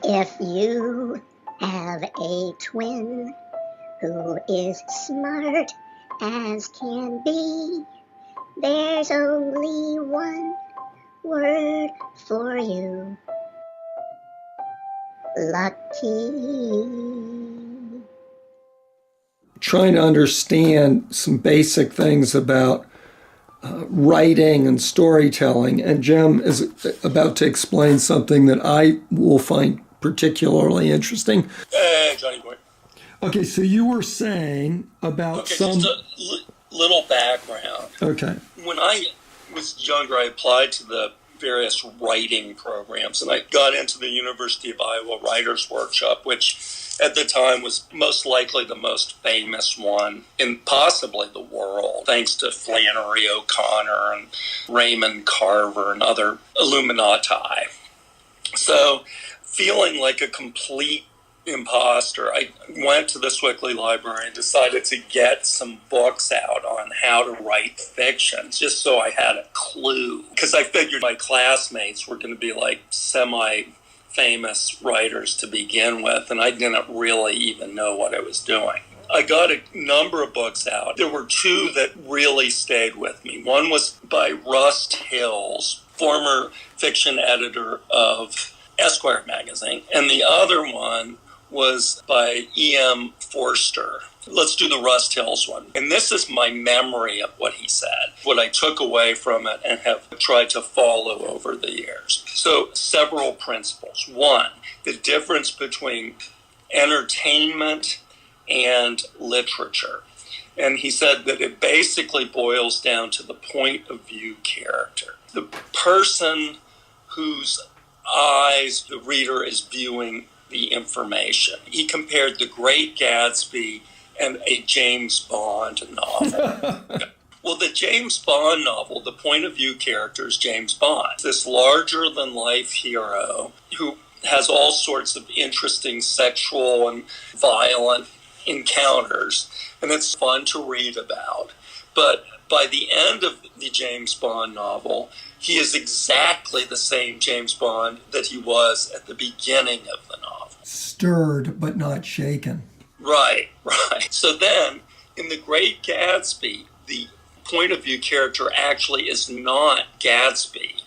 If you have a twin who is smart as can be, there's only one word for you: lucky. Trying to understand some basic things about writing and storytelling, and Jim is about to explain something that I will find particularly interesting. Hey, Johnny boy. Okay, so you were saying about some... Just a little background. Okay. When I was younger, I applied to the various writing programs, and I got into the University of Iowa Writers Workshop, which at the time was most likely the most famous one in possibly the world, thanks to Flannery O'Connor and Raymond Carver and other Illuminati. So, feeling like a complete imposter, I went to the Swickley Library and decided to get some books out on how to write fiction, just so I had a clue. Because I figured my classmates were going to be like semi-famous writers to begin with, and I didn't really even know what I was doing. I got a number of books out. There were two that really stayed with me. One was by Rust Hills, former fiction editor of Esquire magazine, and the other one was by E.M. Forster. Let's do the Rust Hills one. And this is my memory of what he said, what I took away from it and have tried to follow over the years. So, several principles. One, the difference between entertainment and literature. And he said that it basically boils down to the point of view character. The person whose eyes the reader is viewing the information. He compared The Great Gatsby and a James Bond novel. Well, the James Bond novel, the point of view character is James Bond, this larger-than-life hero who has all sorts of interesting sexual and violent encounters, and it's fun to read about. But by the end of the James Bond novel, he is exactly the same James Bond that he was at the beginning of the novel. Stirred, but not shaken. Right. So then, in The Great Gatsby, the point of view character actually is not Gatsby,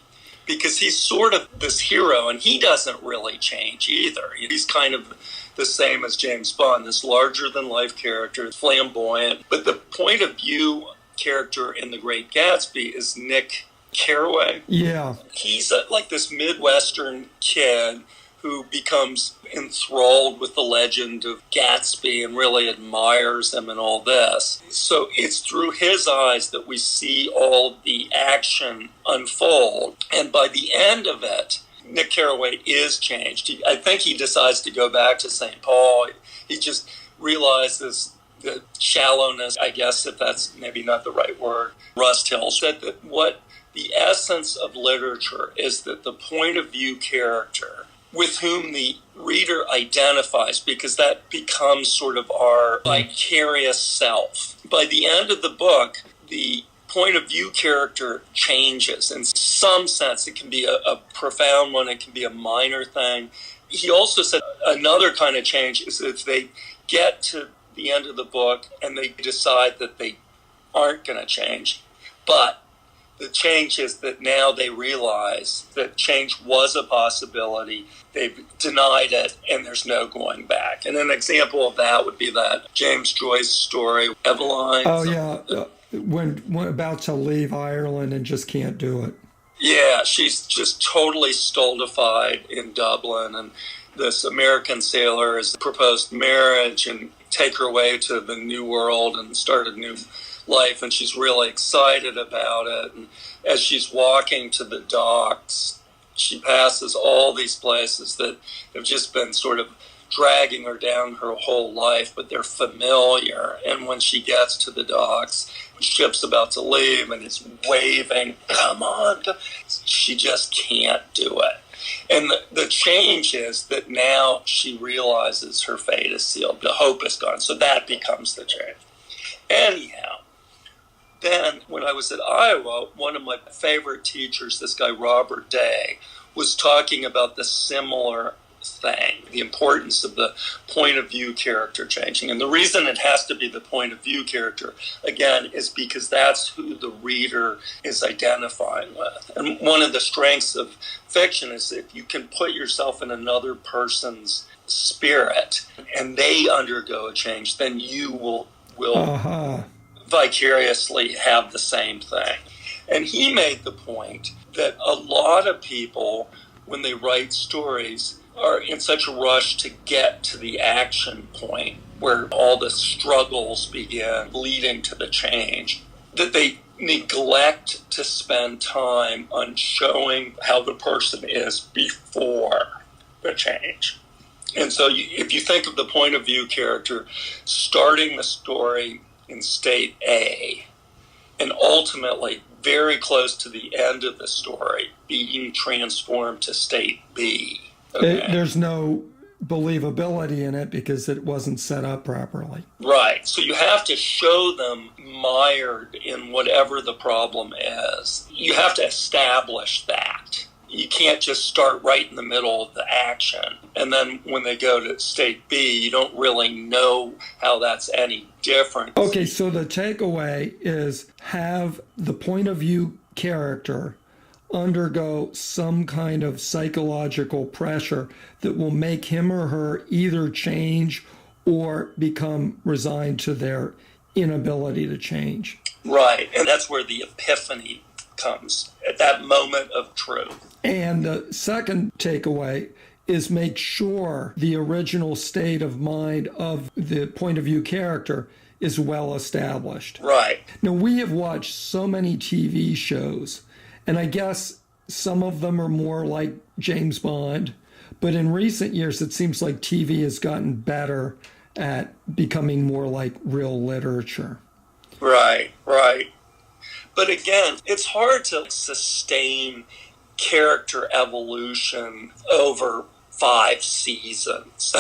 because he's sort of this hero, and he doesn't really change either. He's kind of the same as James Bond, this larger-than-life character, flamboyant. But the point of view character in The Great Gatsby is Nick Carraway. Yeah. He's like this Midwestern kid who becomes enthralled with the legend of Gatsby and really admires him and all this. So it's through his eyes that we see all the action unfold. And by the end of it, Nick Carraway is changed. I think he decides to go back to St. Paul. He just realizes the shallowness, I guess, if that's maybe not the right word. Rust Hill said that what the essence of literature is that the point of view character with whom the reader identifies, because that becomes sort of our vicarious self. By the end of the book, the point of view character changes. In some sense, it can be a profound one, it can be a minor thing. He also said another kind of change is if they get to the end of the book and they decide that they aren't going to change, but the change is that now they realize that change was a possibility. They've denied it, and there's no going back. And an example of that would be that James Joyce story, Eveline. Oh, yeah. When about to leave Ireland and just can't do it. Yeah, she's just totally stultified in Dublin, and this American sailor has proposed marriage and take her away to the New World and start a new life, and she's really excited about it. And as she's walking to the docks, she passes all these places that have just been sort of dragging her down her whole life, but they're familiar. And when she gets to the docks, the ship's about to leave and it's waving, come on, she just can't do it. And the change is that now she realizes her fate is sealed. The hope is gone. So that becomes the change. Anyhow, then when I was at Iowa, one of my favorite teachers, this guy Robert Day, was talking about the similar thing, the importance of the point of view character changing. And the reason it has to be the point of view character, again, is because that's who the reader is identifying with. And one of the strengths of fiction is that you can put yourself in another person's spirit and they undergo a change, then you will vicariously have the same thing. And he made the point that a lot of people, when they write stories, are in such a rush to get to the action point where all the struggles begin leading to the change, that they neglect to spend time on showing how the person is before the change. And so if you think of the point of view character starting the story in state A and ultimately very close to the end of the story being transformed to state B. Okay? There's no believability in it because it wasn't set up properly. Right. So you have to show them mired in whatever the problem is. You have to establish that. You can't just start right in the middle of the action. And then when they go to state B, you don't really know how that's any different. Okay, so the takeaway is have the point of view character undergo some kind of psychological pressure that will make him or her either change or become resigned to their inability to change. Right, and that's where the epiphany comes, at that moment of truth. And the second takeaway is make sure the original state of mind of the point of view character is well established. Right. Now, we have watched so many TV shows, and I guess some of them are more like James Bond, but in recent years, it seems like TV has gotten better at becoming more like real literature. Right, right. But again, it's hard to sustain character evolution over 5 seasons.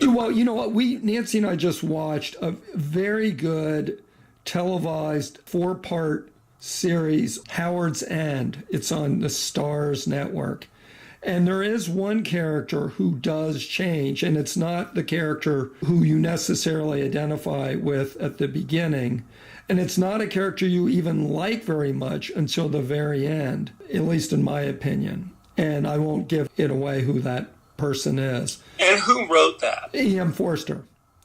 Well, you know what? Nancy and I just watched a very good televised 4-part series, Howard's End. It's on the Starz network. And there is one character who does change, and it's not the character who you necessarily identify with at the beginning. And it's not a character you even like very much until the very end, at least in my opinion. And I won't give it away who that person is. And who wrote that? E.M. Forster.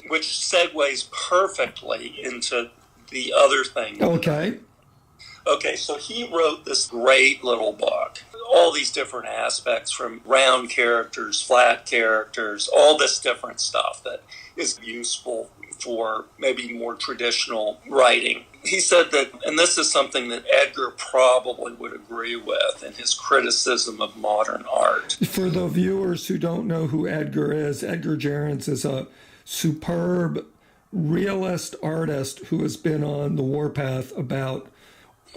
Which segues perfectly into the other thing. Okay, so he wrote this great little book. All these different aspects, from round characters, flat characters, all this different stuff that is useful for maybe more traditional writing. He said that, and this is something that Edgar probably would agree with in his criticism of modern art. For the viewers who don't know who Edgar Jarens is a superb realist artist who has been on the warpath about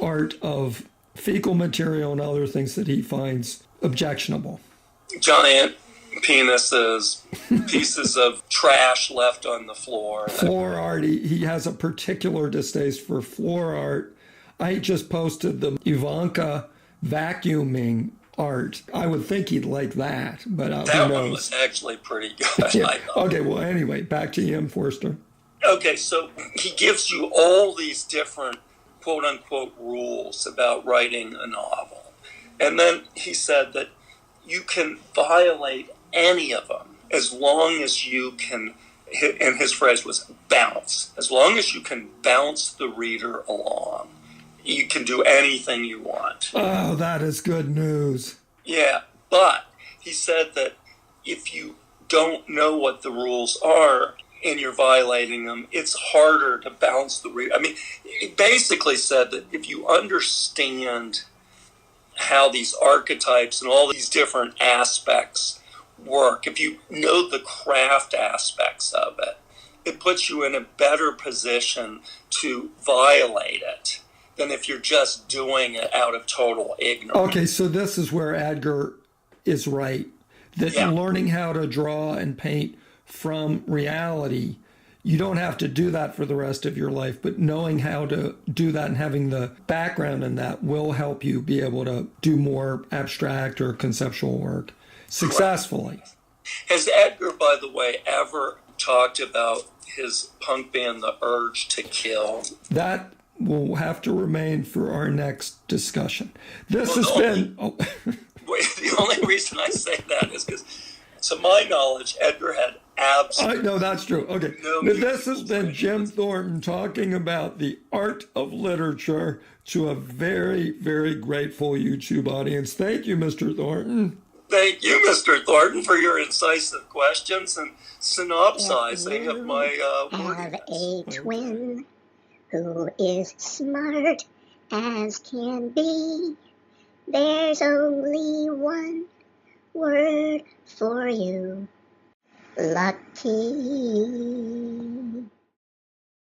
art of fecal material and other things that he finds objectionable. Giant penises, pieces of trash left on the floor. Floor art. He has a particular distaste for floor art. I just posted the Ivanka vacuuming art. I would think he'd like that, but that who knows? One was actually pretty good. Yeah. Okay, well, anyway, back to E.M. Forster. Okay, so he gives you all these different quote-unquote rules about writing a novel. And then he said that you can violate any of them as long as you can, and his phrase was bounce. As long as you can bounce the reader along, you can do anything you want. Oh, that is good news. Yeah, but he said that if you don't know what the rules are and you're violating them, it's harder to bounce the reader. I mean, he basically said that if you understand how these archetypes and all these different aspects work, if you know the craft aspects of it, it puts you in a better position to violate it than if you're just doing it out of total ignorance. Okay, so this is where Edgar is right, that learning how to draw and paint from reality, you don't have to do that for the rest of your life, but knowing how to do that and having the background in that will help you be able to do more abstract or conceptual work. successfully. Has Edgar, by the way, ever talked about his punk band, The Urge to Kill? That will have to remain for our next discussion. This has been... The only reason I say that is because, to my knowledge, Edgar had absolutely... No, that's true. Okay. This has been Jim Thornton talking about the art of literature to a very, very grateful YouTube audience. Thank you, Mr. Thornton. Thank you, Mr. Thornton, for your incisive questions and synopsizing of my have a twin who is smart as can be. There's only one word for you: lucky.